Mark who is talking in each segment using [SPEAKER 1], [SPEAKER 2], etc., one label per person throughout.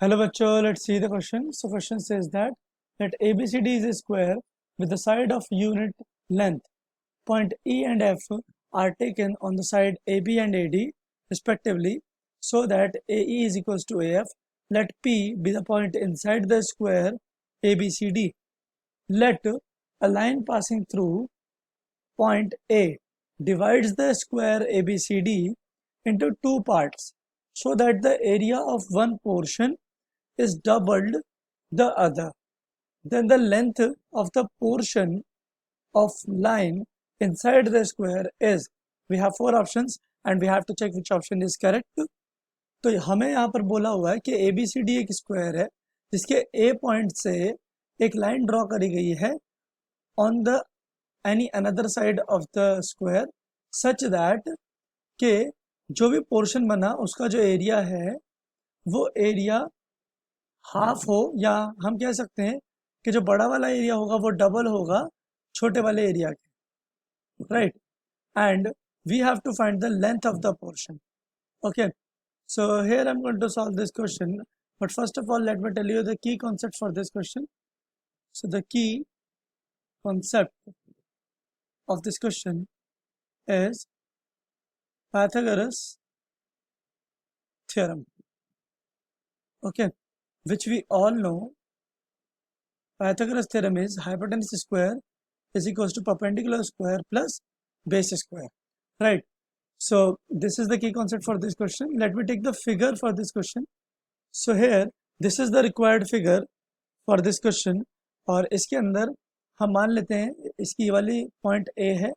[SPEAKER 1] Hello bachcho, let's see the question. So question says that let ABCD is a square with the side of unit length. Point E and F are taken on the side AB and AD respectively so that AE is equals to AF. Let P be the point inside the square ABCD. Let a line passing through point A divides the square ABCD into two parts so that the area of one portion is doubled the other. Then the length of the portion of line inside the square is, we have four options and we have to check which option is correct. तो हमें यहाँ पर बोला हुआ है कि ABCD एक square है जिसके A पॉइंट से एक लाइन ड्रॉ करी गई है on the any another side of the square such that के जो भी पोर्शन बना उसका जो एरिया है वो एरिया हाफ हो, या हम कह सकते हैं कि जो बड़ा वाला एरिया होगा वो डबल होगा छोटे वाले एरिया के, right. And we have to find the length of the portion. Okay, so here I'm going to solve this question, but first of all let me tell you the key concept for this question. So the key concept of this question is Pythagoras theorem, okay, which we all know. Pythagoras theorem is hypotenuse square is equals to perpendicular square plus base square, right? So this is the key concept for this question. Let me take the figure for this question. So here this is the required figure for this question, और इसके अंदर हम मान लेते हैं इसकी ये वाली पॉइंट A है,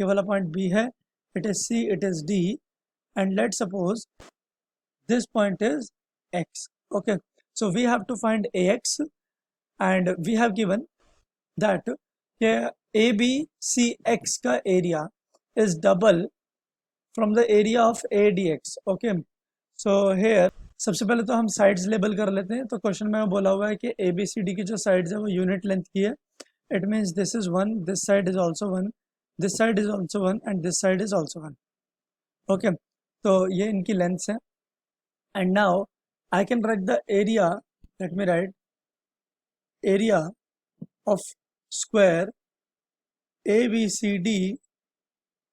[SPEAKER 1] ये वाला पॉइंट B है, it is C, it is D, and let's suppose this point is X. Okay, so we have to find AX, and we have given that ABCX का area is double from the area of ADX. Okay, so here सबसे पहले तो हम sides label कर लेते हैं. तो question में बोला हुआ है कि ABCD की जो साइड्स है वो यूनिट लेंथ की है. It means this is 1, this side is also 1, this side is also 1 and this side is also 1. Okay, तो ये इनकी लेंथ्स हैं. And now I can write the area. Let me write area of square ABCD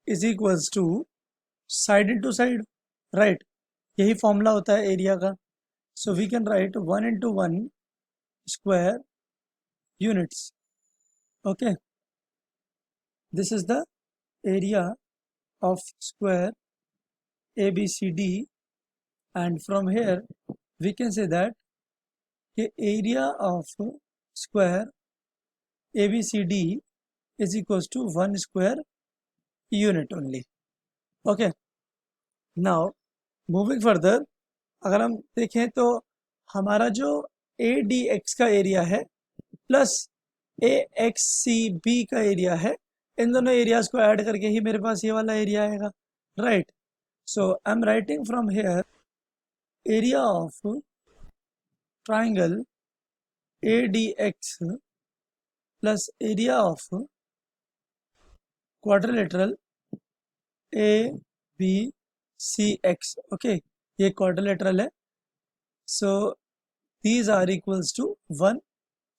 [SPEAKER 1] is equals to side into side, right. यही formula होता है area का. So we can write 1 into 1 square units. Okay, this is the area of square ABCD, and from here we can say that कि area of square ABCD is equals to 1 square unit only. Okay, now moving further अगर हम देखें तो हमारा जो ADX का area है plus AXCB का एरिया है, इन दोनों एरियाज को ऐड करके ही मेरे पास ये वाला एरिया आएगा, right. So I am writing from here area of triangle ADX plus area of quadrilateral ABCX. Okay, ये क्वाड्रिलेटरल है. So these are equals to 1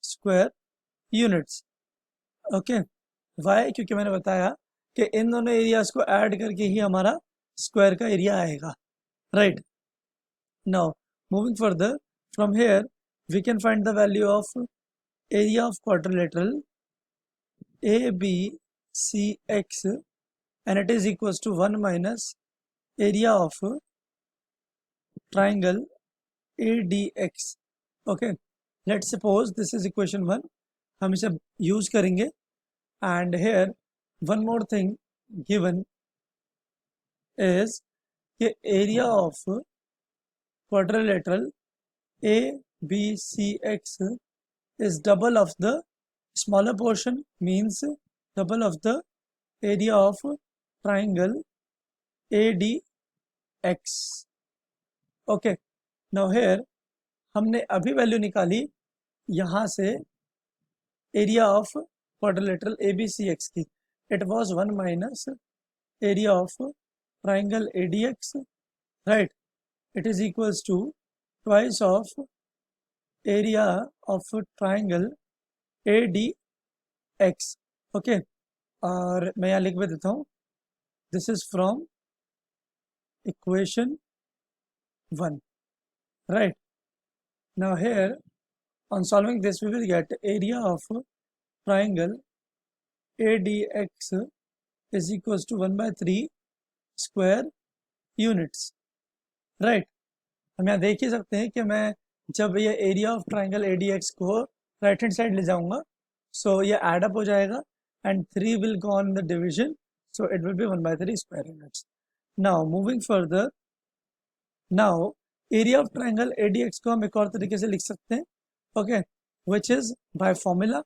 [SPEAKER 1] square units. Okay, why? क्योंकि मैंने बताया कि इन दोनों एरियाज को ऐड करके ही हमारा स्क्वायर का एरिया आएगा, right. Now moving further from here we can find the value of area of quadrilateral ABCX, and it is equals to 1 minus area of triangle ADX. Okay, let's suppose this is equation 1. हम इसे use करेंगे. and here one more thing given is कि area of quadrilateral ABCX is double of the smaller portion, means double of the area of triangle ADX. okay, now here हमने अभी value निकाली यहाँ से area of quadrilateral ABCX की. It was 1 minus area of triangle ADX, right. It is equals to twice of area of a triangle ADX. Okay, और मैं यहाँ लिख भी देता हूँ, this is from equation 1, right? Now here, on solving this, we will get area of triangle ADX is equals to 1 by 3 square units, right? हम यहाँ देख ही सकते हैं कि मैं जब ये एरिया ऑफ ट्राइंगल ADX को राइट हैंड साइड ले जाऊंगा, सो ये एड अप हो जाएगा and 3 will go on the division, so it will B 1 by 3 square units. Now moving further, now area of triangle ADX को हम एक और तरीके से लिख सकते हैं, okay, which is by formula.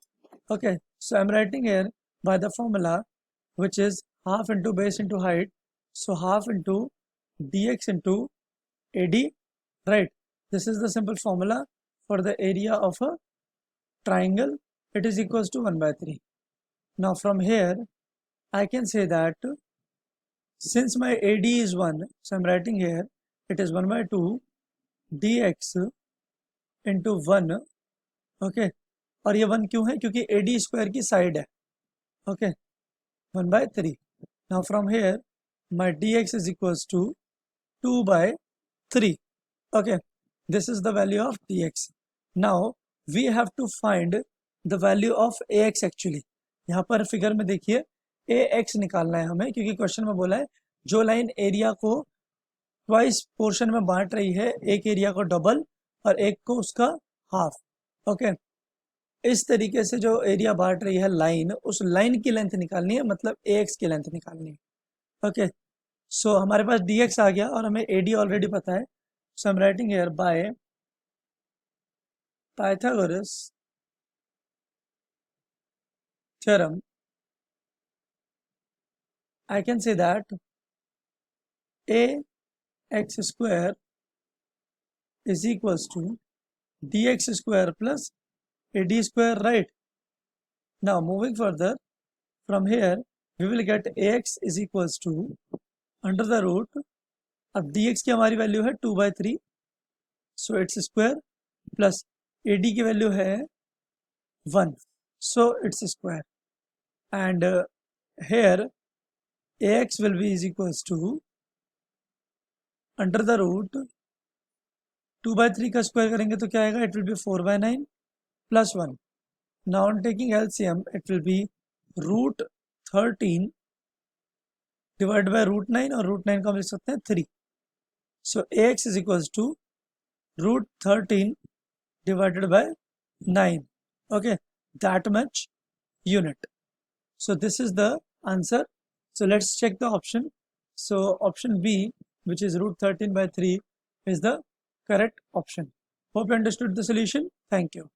[SPEAKER 1] Okay, so I'm writing here by the formula, which is half into base into height, so half into dx into AD, right? This is the simple formula for the area of a triangle. It is equals to 1 by 3. Now from here I can say that since my AD is 1, so I'm writing here it is 1 by 2 dx into 1. Okay, और ये 1 क्यों है? क्योंकि AD square की side है. Okay, 1 by 3. Now from here my dx is equals to 2 by 3. Okay, this is the value of dx. Now we have to find the value of ax actually. यहाँ पर figure में देखिए ax निकालना है हमें, क्योंकि question में बोला है जो लाइन एरिया को ट्वाइस पोर्शन में बांट रही है, एक एरिया को डबल और एक को उसका हाफ. ओके, इस तरीके से जो एरिया बांट रही है लाइन, उस लाइन की लेंथ निकालनी है, मतलब ax की लेंथ निकालनी है. ओके, सो हमारे पास dx आ गया और हमें AD ऑलरेडी पता है. So I'm writing here by Pythagoras theorem, I can say that ax square is equals to dx square plus AD square, right? Now moving further, from here we will get ax is equals to under the root, अब dx की हमारी value है 2 by 3, so it's square, plus AD की value है 1, so it's square, and here ax will be is equals to under the root 2 by 3 का square करेंगे तो क्या आएगा? It will be 4 by 9 plus 1. Now on taking LCM it will be root 13 divide by root 9, और root 9 को हम लिख सकते हैं 3. So ax is equals to root 13 divided by 9. Okay, that much unit. So this is the answer. So let's check the option. So option B, which is root 13 by 3, is the correct option. Hope you understood the solution. Thank you.